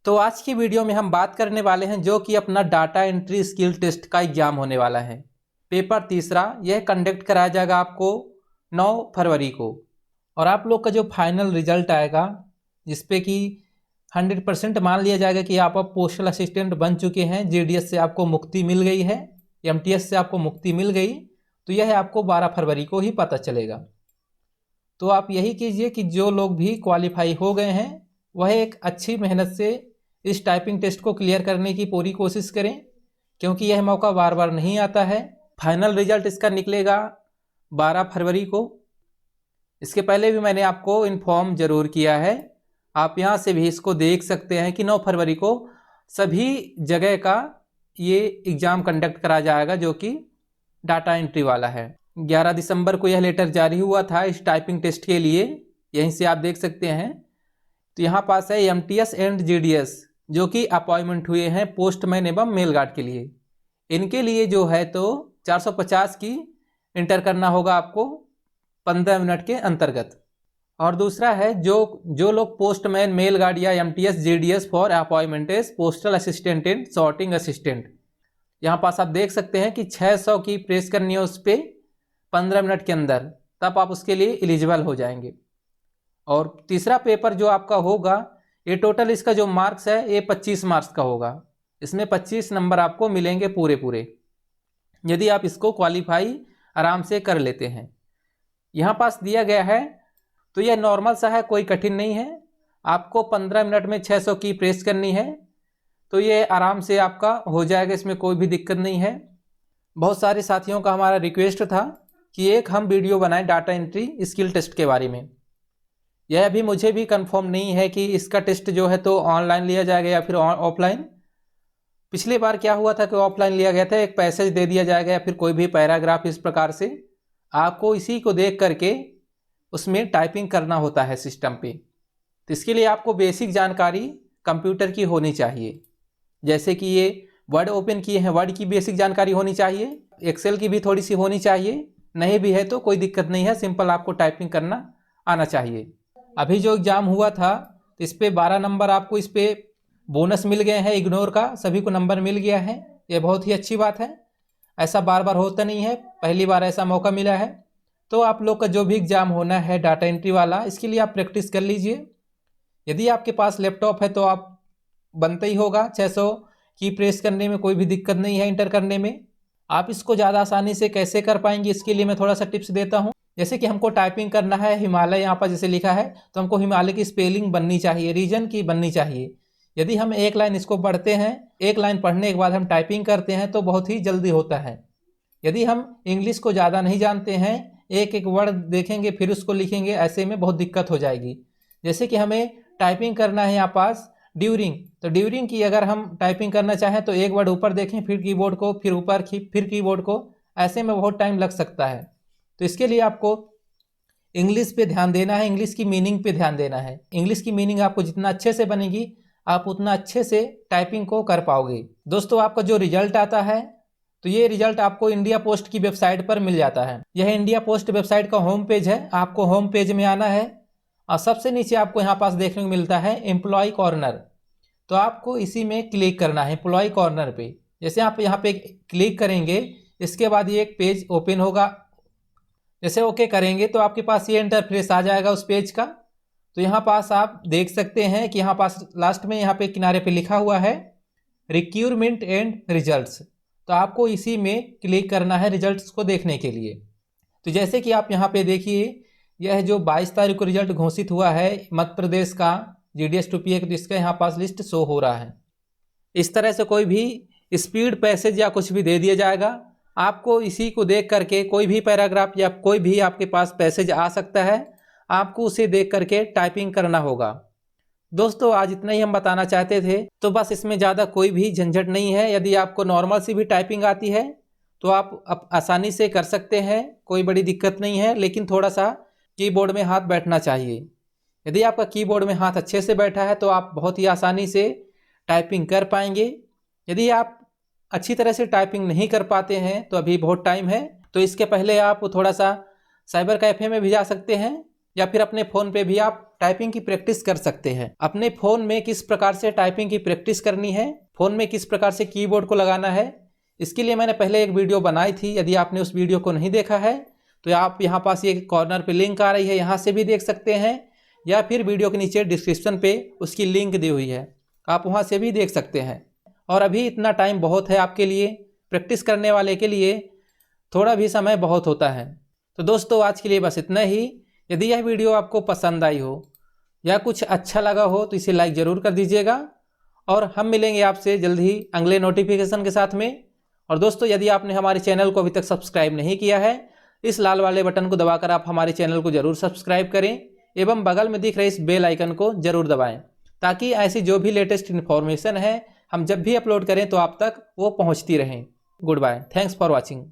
तो आज की वीडियो में हम बात करने वाले हैं जो कि अपना डाटा एंट्री स्किल टेस्ट का एग्जाम होने वाला है। पेपर तीसरा यह कंडक्ट कराया जाएगा आपको 9 फरवरी को, और आप लोग का जो फाइनल रिजल्ट आएगा जिसपे कि 100% मान लिया जाएगा कि आप अब पोस्टल असिस्टेंट बन चुके हैं, जीडीएस से आपको मुक्ति मिल गई है, एमटीएस से आपको मुक्ति मिल गई, तो यह आपको 12 फरवरी को ही पता चलेगा। तो आप यही कीजिए कि जो लोग भी क्वालिफाई हो गए हैं वह एक अच्छी मेहनत से इस टाइपिंग टेस्ट को क्लियर करने की पूरी कोशिश करें, क्योंकि यह मौका बार बार नहीं आता है। फाइनल रिजल्ट इसका निकलेगा 12 फरवरी को। इसके पहले भी मैंने आपको इन्फॉर्म ज़रूर किया है, आप यहाँ से भी इसको देख सकते हैं कि 9 फरवरी को सभी जगह का ये एग्ज़ाम कंडक्ट करा जाएगा जो कि डाटा एंट्री वाला है। 11 दिसंबर को यह लेटर जारी हुआ था इस टाइपिंग टेस्ट के लिए, यहीं से आप देख सकते हैं। तो यहाँ पास है एमटीएस एंड जीडीएस जो कि अपॉइंटमेंट हुए हैं पोस्टमैन एवं मेल गार्ड के लिए। इनके लिए जो है तो 450 की इंटर करना होगा आपको 15 मिनट के अंतर्गत। और दूसरा है जो लोग पोस्टमैन मेल गार्ड या MTS GDS for appointment as postal assistant and sorting assistant, यहाँ पास आप देख सकते हैं कि 600 की प्रेस करनी है उस पर 15 मिनट के अंदर, तब आप उसके लिए एलिजिबल हो जाएंगे। और तीसरा पेपर जो आपका होगा ये टोटल इसका जो मार्क्स है ये 25 मार्क्स का होगा। इसमें 25 नंबर आपको मिलेंगे पूरे यदि आप इसको क्वालिफाई आराम से कर लेते हैं। यहाँ पास दिया गया है तो यह नॉर्मल सा है, कोई कठिन नहीं है। आपको 15 मिनट में 600 की प्रेस करनी है, तो ये आराम से आपका हो जाएगा, इसमें कोई भी दिक्कत नहीं है। बहुत सारे साथियों का हमारा रिक्वेस्ट था कि एक हम वीडियो बनाएं डाटा एंट्री स्किल टेस्ट के बारे में। यह अभी मुझे भी कंफर्म नहीं है कि इसका टेस्ट जो है तो ऑनलाइन लिया जाएगा या फिर ऑफलाइन। पिछली बार क्या हुआ था कि ऑफलाइन लिया गया था, एक पैसेज दे दिया जाएगा या फिर कोई भी पैराग्राफ, इस प्रकार से आपको इसी को देख करके उसमें टाइपिंग करना होता है सिस्टम पे। तो इसके लिए आपको बेसिक जानकारी कंप्यूटर की होनी चाहिए, जैसे कि ये वर्ड ओपन किए हैं, वर्ड की बेसिक जानकारी होनी चाहिए, एक्सेल की भी थोड़ी सी होनी चाहिए, नहीं भी है तो कोई दिक्कत नहीं है, सिंपल आपको टाइपिंग करना आना चाहिए। अभी जो एग्ज़ाम हुआ था इस पे 12 नंबर आपको इस पे बोनस मिल गए हैं, इग्नोर का सभी को नंबर मिल गया है, ये बहुत ही अच्छी बात है। ऐसा बार बार होता नहीं है, पहली बार ऐसा मौका मिला है। तो आप लोग का जो भी एग्ज़ाम होना है डाटा एंट्री वाला, इसके लिए आप प्रैक्टिस कर लीजिए। यदि आपके पास लैपटॉप है तो आप बनता ही होगा, 600 की प्रेस करने में कोई भी दिक्कत नहीं है, इंटर करने में। आप इसको ज़्यादा आसानी से कैसे कर पाएंगे इसके लिए मैं थोड़ा सा टिप्स देता हूँ। जैसे कि हमको टाइपिंग करना है हिमालय, यहाँ पर जैसे लिखा है तो हमको हिमालय की स्पेलिंग बननी चाहिए, रीजन की बननी चाहिए। यदि हम एक लाइन इसको पढ़ते हैं, एक लाइन पढ़ने के बाद हम टाइपिंग करते हैं तो बहुत ही जल्दी होता है। यदि हम इंग्लिश को ज़्यादा नहीं जानते हैं, एक एक वर्ड देखेंगे फिर उसको लिखेंगे, ऐसे में बहुत दिक्कत हो जाएगी। जैसे कि हमें टाइपिंग करना है यहाँ पास ड्यूरिंग, तो ड्यूरिंग की अगर हम टाइपिंग करना चाहें तो एक वर्ड ऊपर देखें, फिर कीबोर्ड को, फिर ऊपर फिर कीबोर्ड को, ऐसे में बहुत टाइम लग सकता है। तो इसके लिए आपको इंग्लिश पे ध्यान देना है, इंग्लिश की मीनिंग पे ध्यान देना है। इंग्लिश की मीनिंग आपको जितना अच्छे से बनेगी आप उतना अच्छे से टाइपिंग को कर पाओगे। दोस्तों, आपका जो रिजल्ट आता है तो ये रिजल्ट आपको इंडिया पोस्ट की वेबसाइट पर मिल जाता है। यह इंडिया पोस्ट वेबसाइट का होम पेज है, आपको होम पेज में आना है और सबसे नीचे आपको यहाँ पास देखने को मिलता है एम्प्लॉय कॉर्नर, तो आपको इसी में क्लिक करना है एम्प्लॉय कॉर्नर पे। जैसे आप यहाँ पे क्लिक करेंगे इसके बाद ये एक पेज ओपन होगा, जैसे ओके करेंगे तो आपके पास ये इंटरफेस आ जाएगा उस पेज का। तो यहाँ पास आप देख सकते हैं कि यहाँ पास लास्ट में यहाँ पे किनारे पे लिखा हुआ है रिक्रूटमेंट एंड रिजल्ट्स, तो आपको इसी में क्लिक करना है रिजल्ट्स को देखने के लिए। तो जैसे कि आप यहाँ पे देखिए, यह जो 22 तारीख को रिजल्ट घोषित हुआ है मध्य प्रदेश का जीडीएस 2PA, तो इसका यहाँ पास लिस्ट शो हो रहा है। इस तरह से कोई भी स्पीड पैसेज या कुछ भी दे दिया जाएगा, आपको इसी को देख करके कोई भी पैराग्राफ या कोई भी आपके पास पैसेज आ सकता है, आपको उसे देख करके टाइपिंग करना होगा। दोस्तों, आज इतना ही हम बताना चाहते थे, तो बस इसमें ज़्यादा कोई भी झंझट नहीं है। यदि आपको नॉर्मल सी भी टाइपिंग आती है तो आप आसानी से कर सकते हैं, कोई बड़ी दिक्कत नहीं है, लेकिन थोड़ा सा कीबोर्ड में हाथ बैठना चाहिए। यदि आपका कीबोर्ड में हाथ अच्छे से बैठा है तो आप बहुत ही आसानी से टाइपिंग कर पाएंगे। यदि आप अच्छी तरह से टाइपिंग नहीं कर पाते हैं तो अभी बहुत टाइम है, तो इसके पहले आप थोड़ा सा साइबर कैफ़े में भी जा सकते हैं या फिर अपने फ़ोन पे भी आप टाइपिंग की प्रैक्टिस कर सकते हैं। अपने फ़ोन में किस प्रकार से टाइपिंग की प्रैक्टिस करनी है, फ़ोन में किस प्रकार से कीबोर्ड को लगाना है, इसके लिए मैंने पहले एक वीडियो बनाई थी। यदि आपने उस वीडियो को नहीं देखा है तो आप यहाँ पास ये कॉर्नर पे लिंक आ रही है, यहाँ से भी देख सकते हैं, या फिर वीडियो के नीचे डिस्क्रिप्शन पे उसकी लिंक दी हुई है, आप वहाँ से भी देख सकते हैं। और अभी इतना टाइम बहुत है आपके लिए, प्रैक्टिस करने वाले के लिए थोड़ा भी समय बहुत होता है। तो दोस्तों आज के लिए बस इतना ही। यदि यह वीडियो आपको पसंद आई हो या कुछ अच्छा लगा हो तो इसे लाइक ज़रूर कर दीजिएगा, और हम मिलेंगे आपसे जल्द ही अगले नोटिफिकेशन के साथ में। और दोस्तों यदि आपने हमारे चैनल को अभी तक सब्सक्राइब नहीं किया है, इस लाल वाले बटन को दबाकर आप हमारे चैनल को ज़रूर सब्सक्राइब करें एवं बगल में दिख रहे इस बेल आइकन को ज़रूर दबाएं, ताकि ऐसी जो भी लेटेस्ट इन्फॉर्मेशन है हम जब भी अपलोड करें तो आप तक वो पहुंचती रहें। Goodbye, thanks for watching.